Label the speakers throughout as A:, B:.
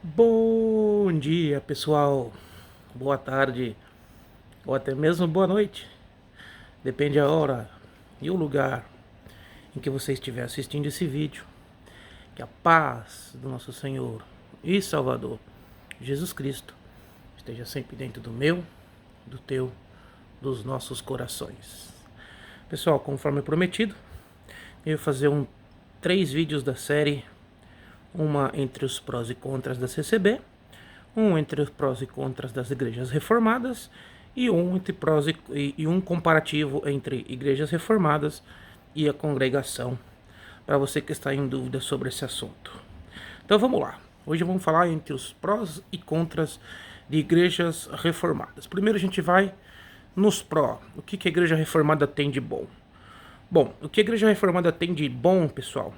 A: Bom dia, pessoal. Boa tarde ou até mesmo boa noite. Depende a hora e o lugar em que você estiver assistindo esse vídeo. Que a paz do nosso Senhor e Salvador Jesus Cristo esteja sempre dentro do meu, do teu, dos nossos corações. Pessoal, conforme prometido, eu vou fazer três vídeos da série, uma entre os prós e contras da CCB, um entre os prós e contras das igrejas reformadas e um entre prós e um comparativo entre igrejas reformadas e a congregação, para você que está em dúvida sobre esse assunto. Então vamos lá. Hoje vamos falar entre os prós e contras de igrejas reformadas. Primeiro a gente vai nos pró. O que a igreja reformada tem de bom? Bom, o que a igreja reformada tem de bom, pessoal,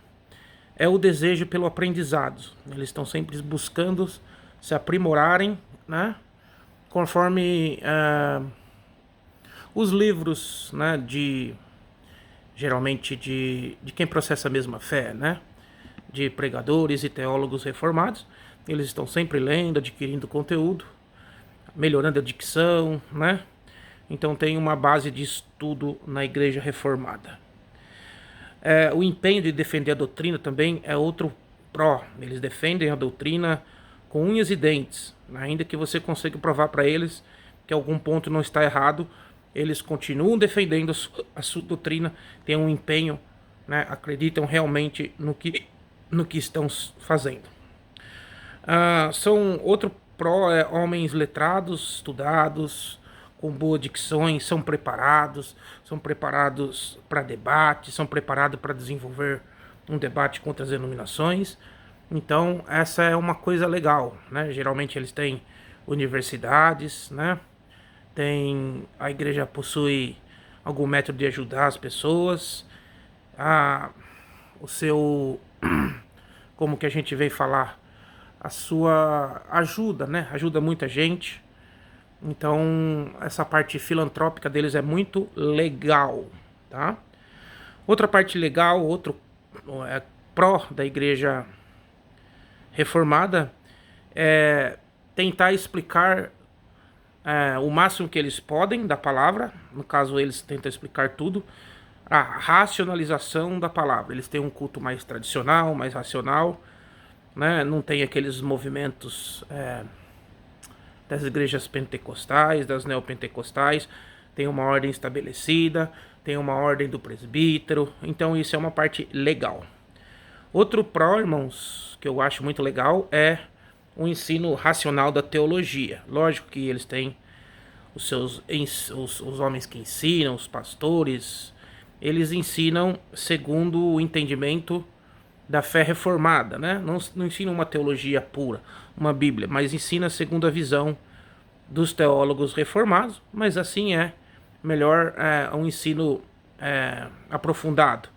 A: é o desejo pelo aprendizado. Eles estão sempre buscando se aprimorarem, né? Conforme os livros, né? Geralmente de quem processa a mesma fé, né? De pregadores e teólogos reformados. Eles estão sempre lendo, adquirindo conteúdo, melhorando a dicção, né? Então tem uma base de estudo na igreja reformada. O empenho de defender a doutrina também é outro pró. Eles defendem a doutrina com unhas e dentes. Ainda que você consiga provar para eles que algum ponto não está errado, eles continuam defendendo a sua doutrina, têm um empenho, né, acreditam realmente no que estão fazendo. Outro pró é homens letrados, estudados, com boas dicções, são preparados para debate, são preparados para desenvolver um debate com outras denominações. Então, essa é uma coisa legal, né? Geralmente eles têm universidades, né? A igreja possui algum método de ajudar as pessoas. O seu, como que a gente veio falar, a sua ajuda, né? Ajuda muita gente. Então, essa parte filantrópica deles é muito legal, tá? Outra parte legal, outro pró da igreja reformada é tentar explicar o máximo que eles podem da palavra. No caso, eles tentam explicar tudo. A racionalização da palavra. Eles têm um culto mais tradicional, mais racional, né? Não tem aqueles movimentos das igrejas pentecostais, das neopentecostais. Tem uma ordem estabelecida, tem uma ordem do presbítero. Então isso é uma parte legal. Outro pró, irmãos, que eu acho muito legal é o ensino racional da teologia. Lógico que eles têm os homens que ensinam, os pastores, eles ensinam segundo o entendimento da fé reformada, né? Não ensinam uma teologia pura, uma Bíblia, mas ensina segundo a visão dos teólogos reformados, mas assim é melhor um ensino aprofundado.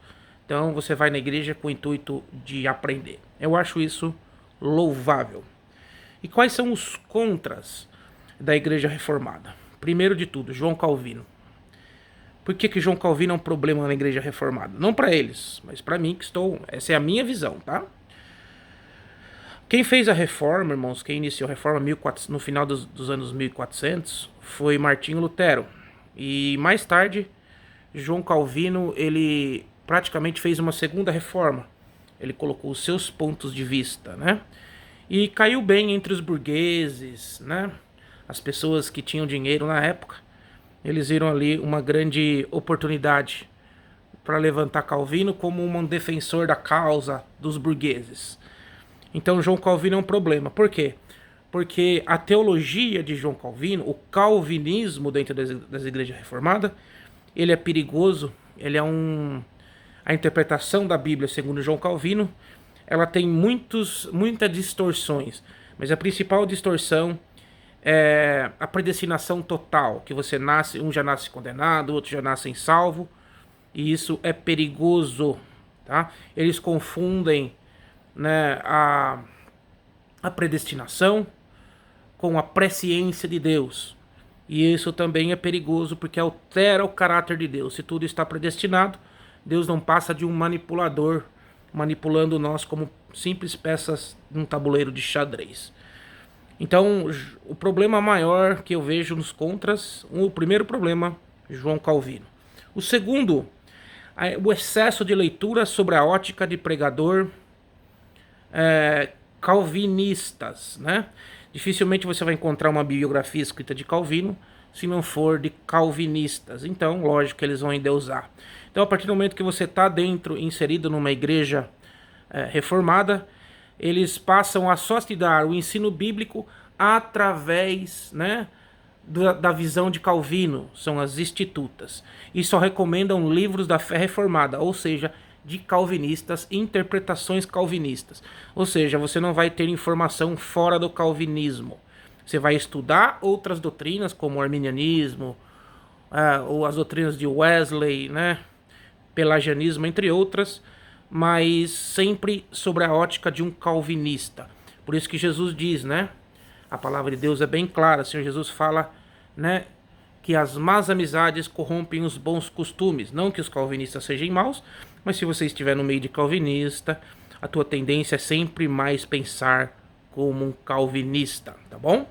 A: Então você vai na igreja com o intuito de aprender. Eu acho isso louvável. E quais são os contras da igreja reformada? Primeiro de tudo, João Calvino. Por que João Calvino é um problema na igreja reformada? Não para eles, mas para mim, essa é a minha visão, tá? Quem fez a reforma, irmãos, quem iniciou a reforma no final dos anos 1400 foi Martinho Lutero. E mais tarde, João Calvino, ele praticamente fez uma segunda reforma. Ele colocou os seus pontos de vista, né? E caiu bem entre os burgueses, né? As pessoas que tinham dinheiro na época. Eles viram ali uma grande oportunidade para levantar Calvino como um defensor da causa dos burgueses. Então João Calvino é um problema. Por quê? Porque a teologia de João Calvino, o calvinismo dentro das igrejas reformadas, ele é perigoso, a interpretação da Bíblia segundo João Calvino, ela tem muitas distorções, mas a principal distorção é a predestinação total, que você nasce, um já nasce condenado, o outro já nasce salvo, e isso é perigoso, tá? Eles confundem, né, a predestinação com a presciência de Deus. E isso também é perigoso porque altera o caráter de Deus. Se tudo está predestinado, Deus não passa de um manipulador manipulando nós como simples peças num tabuleiro de xadrez. Então, o problema maior que eu vejo nos contras, o primeiro problema, João Calvino. O segundo, o excesso de leitura sobre a ótica de pregador calvinistas, né? Dificilmente você vai encontrar uma biografia escrita de Calvino se não for de calvinistas. Então, lógico que eles vão endeusar. Então, a partir do momento que você está inserido numa igreja reformada, eles passam a só te dar o ensino bíblico através, né, da visão de Calvino, são as institutas, e só recomendam livros da fé reformada, ou seja, de calvinistas, interpretações calvinistas. Ou seja, você não vai ter informação fora do calvinismo. Você vai estudar outras doutrinas, como o arminianismo, ou as doutrinas de Wesley, né, pelagianismo, entre outras, mas sempre sobre a ótica de um calvinista. Por isso que Jesus diz, né, a palavra de Deus é bem clara. O Senhor Jesus fala, né, que as más amizades corrompem os bons costumes. Não que os calvinistas sejam maus, mas se você estiver no meio de calvinista, a tua tendência é sempre mais pensar como um calvinista, tá bom?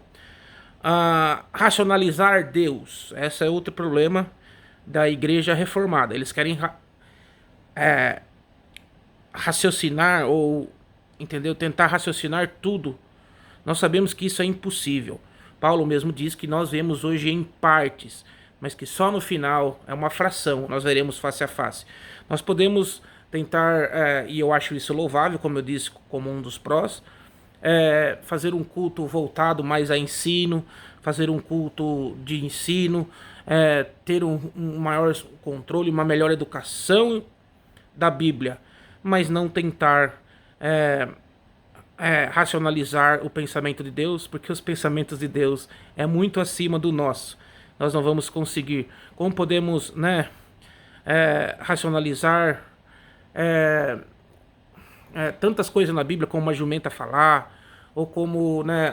A: Racionalizar Deus. Esse é outro problema da igreja reformada. Eles querem raciocinar ou, entendeu? Tentar raciocinar tudo. Nós sabemos que isso é impossível. Paulo mesmo diz que nós vemos hoje em partes, mas que só no final é uma fração, nós veremos face a face. Nós podemos tentar, e eu acho isso louvável, como eu disse, como um dos prós, fazer um culto voltado mais a ensino, fazer um culto de ensino, ter um maior controle, uma melhor educação da Bíblia, mas não tentar racionalizar o pensamento de Deus, porque os pensamentos de Deus é muito acima do nosso. Nós não vamos conseguir. Como podemos, né, racionalizar tantas coisas na Bíblia, como uma jumenta falar, ou como, né,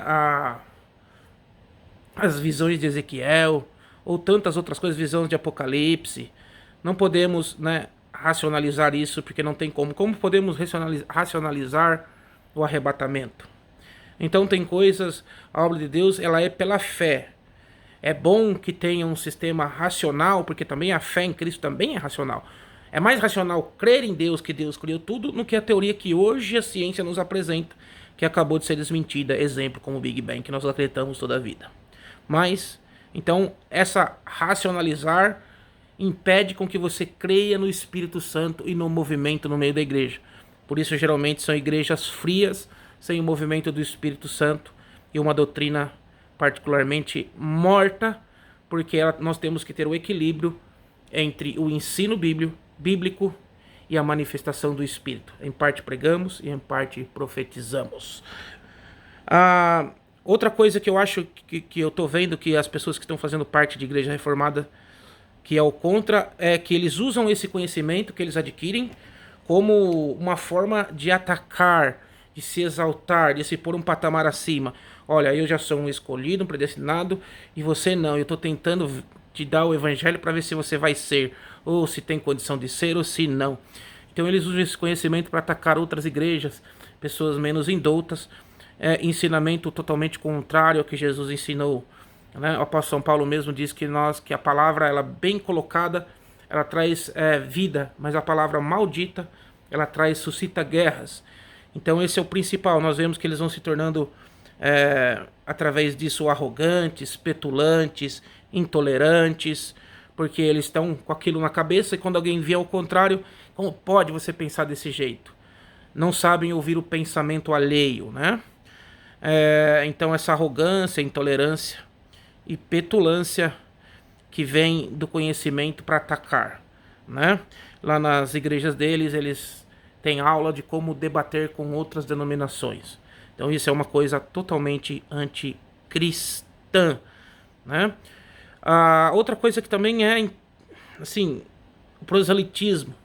A: as visões de Ezequiel, ou tantas outras coisas, visões de Apocalipse. Não podemos, né, racionalizar isso, porque não tem como. Como podemos racionalizar o arrebatamento? Então tem coisas, a obra de Deus, ela é pela fé. É bom que tenha um sistema racional, porque também a fé em Cristo também é racional. É mais racional crer em Deus, que Deus criou tudo, do que a teoria que hoje a ciência nos apresenta, que acabou de ser desmentida, exemplo como o Big Bang, que nós acreditamos toda a vida. Mas, então, essa racionalizar impede com que você creia no Espírito Santo e no movimento no meio da igreja. Por isso, geralmente, são igrejas frias, sem o movimento do Espírito Santo, e uma doutrina particularmente morta, porque nós temos que ter o equilíbrio entre o ensino bíblico e a manifestação do Espírito. Em parte pregamos e em parte profetizamos. Outra coisa que eu acho que eu estou vendo que as pessoas que estão fazendo parte de igreja reformada, que é o contra, é que eles usam esse conhecimento que eles adquirem como uma forma de atacar, de se exaltar, de se pôr um patamar acima. Olha, eu já sou um escolhido, um predestinado, e você não. Eu estou tentando te dar o evangelho para ver se você vai ser, ou se tem condição de ser, ou se não. Então eles usam esse conhecimento para atacar outras igrejas, pessoas menos indoutas, ensinamento totalmente contrário ao que Jesus ensinou. Né? O apóstolo São Paulo mesmo diz que a palavra, ela bem colocada, ela traz vida, mas a palavra maldita, ela suscita guerras. Então esse é o principal. Nós vemos que eles vão se tornando, através disso, arrogantes, petulantes, intolerantes, porque eles estão com aquilo na cabeça, e quando alguém vê ao contrário, como pode você pensar desse jeito? Não sabem ouvir o pensamento alheio, né? Então essa arrogância, intolerância e petulância que vem do conhecimento para atacar, né? Lá nas igrejas deles, eles têm aula de como debater com outras denominações. Então isso é uma coisa totalmente anticristã, né? Outra coisa que também é, assim, o proselitismo.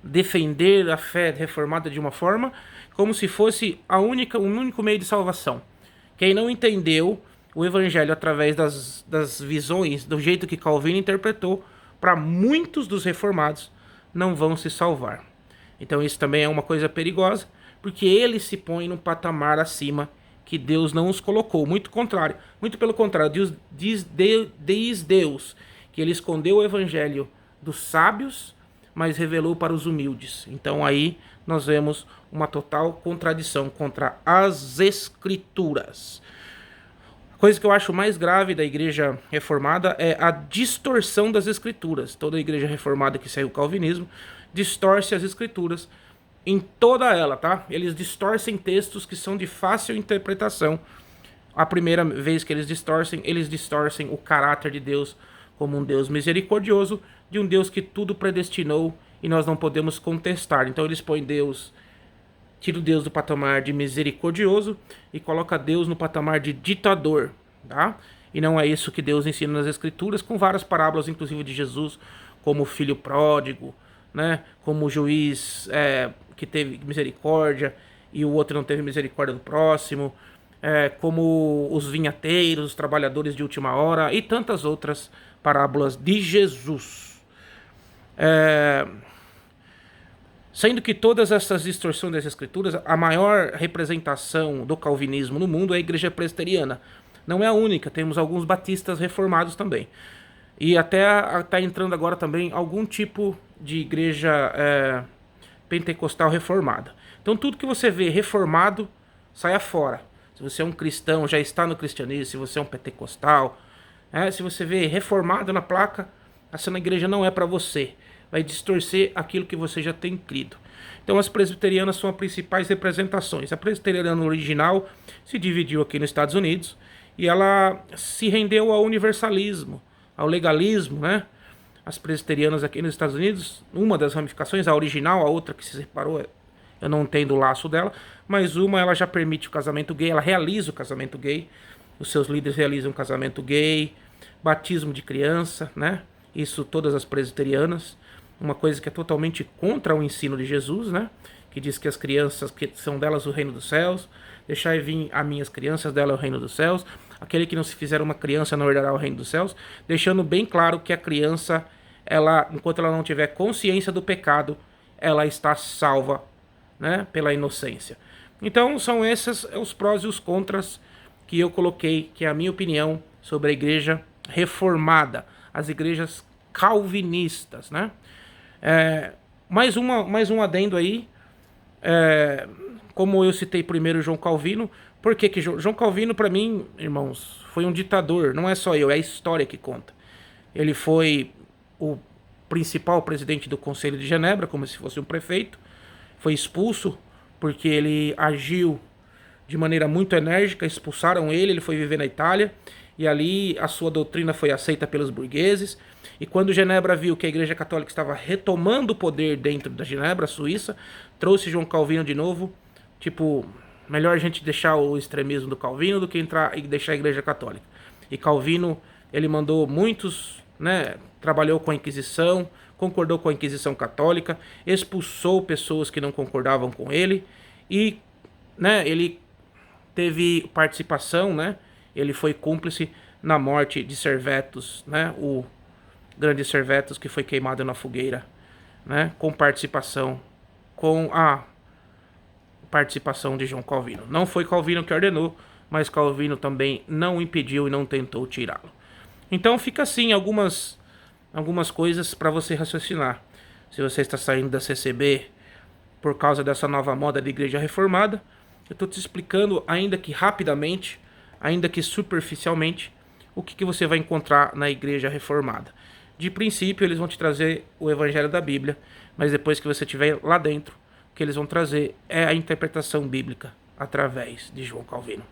A: Defender a fé reformada de uma forma como se fosse o único meio de salvação. Quem não entendeu o evangelho através das visões, do jeito que Calvino interpretou, para muitos dos reformados, não vão se salvar. Então isso também é uma coisa perigosa, porque eles se põem num patamar acima que Deus não os colocou. Muito contrário, muito pelo contrário, diz Deus que ele escondeu o evangelho dos sábios, mas revelou para os humildes. Então aí nós vemos uma total contradição contra as Escrituras. A coisa que eu acho mais grave da igreja reformada é a distorção das Escrituras. Toda a igreja reformada que saiu do calvinismo distorce as Escrituras em toda ela, tá? Eles distorcem textos que são de fácil interpretação. A primeira vez que eles distorcem o caráter de Deus como um Deus misericordioso, de um Deus que tudo predestinou e nós não podemos contestar. Então eles põem Deus, tira o Deus do patamar de misericordioso e coloca Deus no patamar de ditador, tá? E não é isso que Deus ensina nas Escrituras, com várias parábolas, inclusive de Jesus, como o filho pródigo, né? Como o juiz que teve misericórdia e o outro não teve misericórdia do próximo, como os vinhateiros, os trabalhadores de última hora e tantas outras parábolas de Jesus. Sendo que todas essas distorções das Escrituras, a maior representação do calvinismo no mundo é a igreja presbiteriana. Não é a única, temos alguns batistas reformados também. E até está entrando agora também algum tipo de igreja pentecostal reformada. Então tudo que você vê reformado, saia fora. Se você é um cristão, já está no cristianismo, se você é um pentecostal, se você vê reformado na placa, essa igreja não é para você. Vai distorcer aquilo que você já tem crido. Então as presbiterianas são as principais representações. A presbiteriana original se dividiu aqui nos Estados Unidos e ela se rendeu ao universalismo, ao legalismo, né? As presbiterianas aqui nos Estados Unidos, uma das ramificações, a original, a outra que se separou, eu não entendo o laço dela, mas uma ela já permite o casamento gay, ela realiza o casamento gay, os seus líderes realizam o casamento gay, batismo de criança, né? Isso todas as presbiterianas, uma coisa que é totalmente contra o ensino de Jesus, né? Que diz que as crianças que são delas o reino dos céus, deixai vir a minhas crianças, dela é o reino dos céus, aquele que não se fizer uma criança não herdará o reino dos céus, deixando bem claro que a criança, enquanto ela não tiver consciência do pecado, ela está salva, né, pela inocência. Então são esses os prós e os contras que eu coloquei, que é a minha opinião sobre a igreja reformada, as igrejas calvinistas, né? Mais um adendo aí, como eu citei primeiro João Calvino, por que João Calvino, para mim, irmãos, foi um ditador, não é só eu, é a história que conta. Ele foi o principal presidente do Conselho de Genebra, como se fosse um prefeito, foi expulso porque ele agiu de maneira muito enérgica, expulsaram ele, ele foi viver na Itália, e ali a sua doutrina foi aceita pelos burgueses, e quando Genebra viu que a Igreja Católica estava retomando o poder dentro da Genebra, Suíça, trouxe João Calvino de novo, tipo, melhor a gente deixar o extremismo do Calvino do que entrar e deixar a Igreja Católica. E Calvino, ele mandou muitos, né, trabalhou com a Inquisição, concordou com a Inquisição Católica, expulsou pessoas que não concordavam com ele, e, né, ele teve participação, né, ele foi cúmplice na morte de Servetus, né, o grande Servetus que foi queimado na fogueira, né, com a participação de João Calvino. Não foi Calvino que ordenou, mas Calvino também não impediu e não tentou tirá-lo. Então fica assim algumas coisas para você raciocinar. Se você está saindo da CCB por causa dessa nova moda de igreja reformada, eu estou te explicando, ainda que rapidamente, ainda que superficialmente, o que você vai encontrar na igreja reformada. De princípio, eles vão te trazer o evangelho da Bíblia, mas depois que você estiver lá dentro, o que eles vão trazer é a interpretação bíblica através de João Calvino.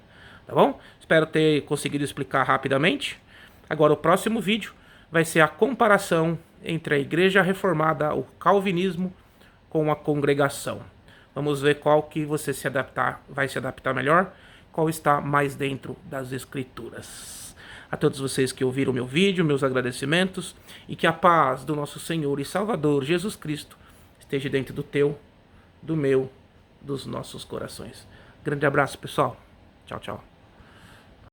A: Tá bom? Espero ter conseguido explicar rapidamente. Agora, o próximo vídeo vai ser a comparação entre a igreja reformada, o calvinismo, com a congregação. Vamos ver qual que você vai se adaptar melhor, qual está mais dentro das Escrituras. A todos vocês que ouviram meu vídeo, meus agradecimentos, e que a paz do nosso Senhor e Salvador Jesus Cristo esteja dentro do teu, do meu, dos nossos corações. Grande abraço, pessoal. Tchau, tchau.